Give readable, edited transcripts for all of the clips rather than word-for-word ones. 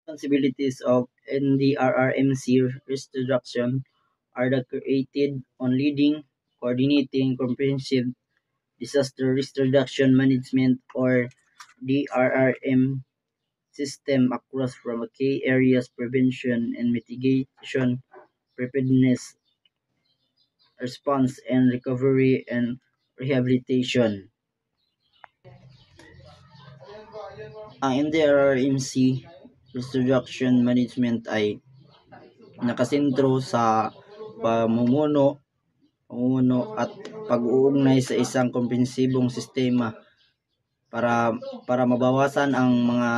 Responsibilities of NDRRMC risk reduction are the created on leading, coordinating comprehensive disaster risk reduction management or DRRM system across from key areas prevention and mitigation, preparedness, response and recovery and rehabilitation. Ang NDRRMC risk reduction management ay nakasentro sa pamumuno at pag-uugnay sa isang komprehensibong sistema para mabawasan ang mga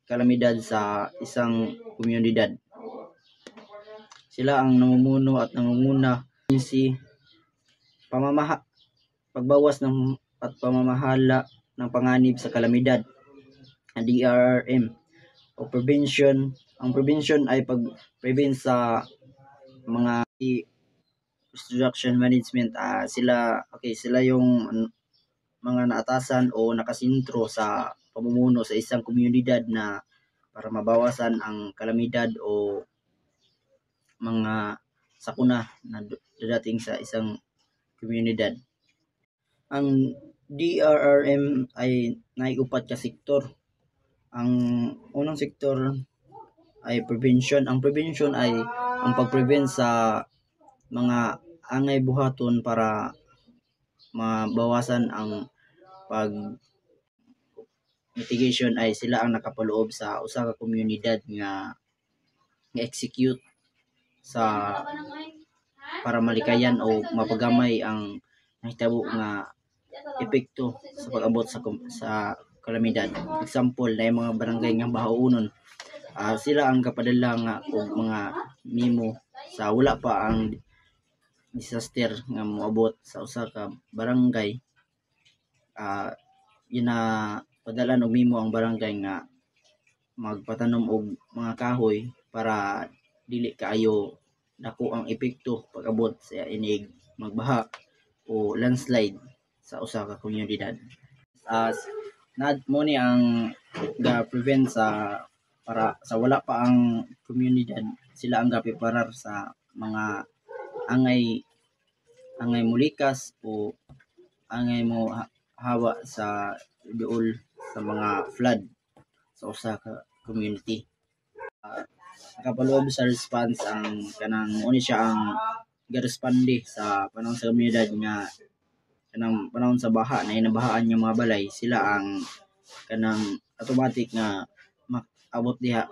kalamidad sa isang komunidad. Sila ang namumuno at nangunguna si pagbawas at pamamahala ng panganib sa kalamidad. Ang DRRM o prevention. Ang prevention ay pag-prevent sa mga reduction management. Sila yung mga naatasan o nakasintro sa pamumuno sa isang komunidad na para mabawasan ang kalamidad o mga sakuna na dadating sa isang komunidad. Ang DRRM ay naiupat ka sektor. Ang unang sektor ay prevention. Ang prevention ay ang pag-prevent sa mga angay buhaton para mabawasan ang mitigation ay sila ang nakapaloob sa usa ka komunidad nga execute sa para malikayan o mapagamay ang nahitabo nga epekto sa pag-abot sa kalamidad. Example, na yung mga barangay nga bahaunon, sila ang kapadala nga og mga memo sa wala pa ang disaster nga moabot sa usa ka barangay. Yun na padalan og memo ang barangay nga magpatanom og mga kahoy para dili kaayo dako ang epekto pag-abot sa inig magbaha o landslide sa usa ka komunidad. Mo ni ang ga-prevent para sa wala pa ang komunidad, sila ang gapiparar sa mga angay mulikas o angay mo hawa sa duol sa mga flood sa usa ka community. Nakapaloob sa response ang kanang mo ni siya ang ga-responde sa panahon sa komunidad nga kanang panahon sa baha na inabahaan yung mga balay, sila ang kanang automatic nga abot diha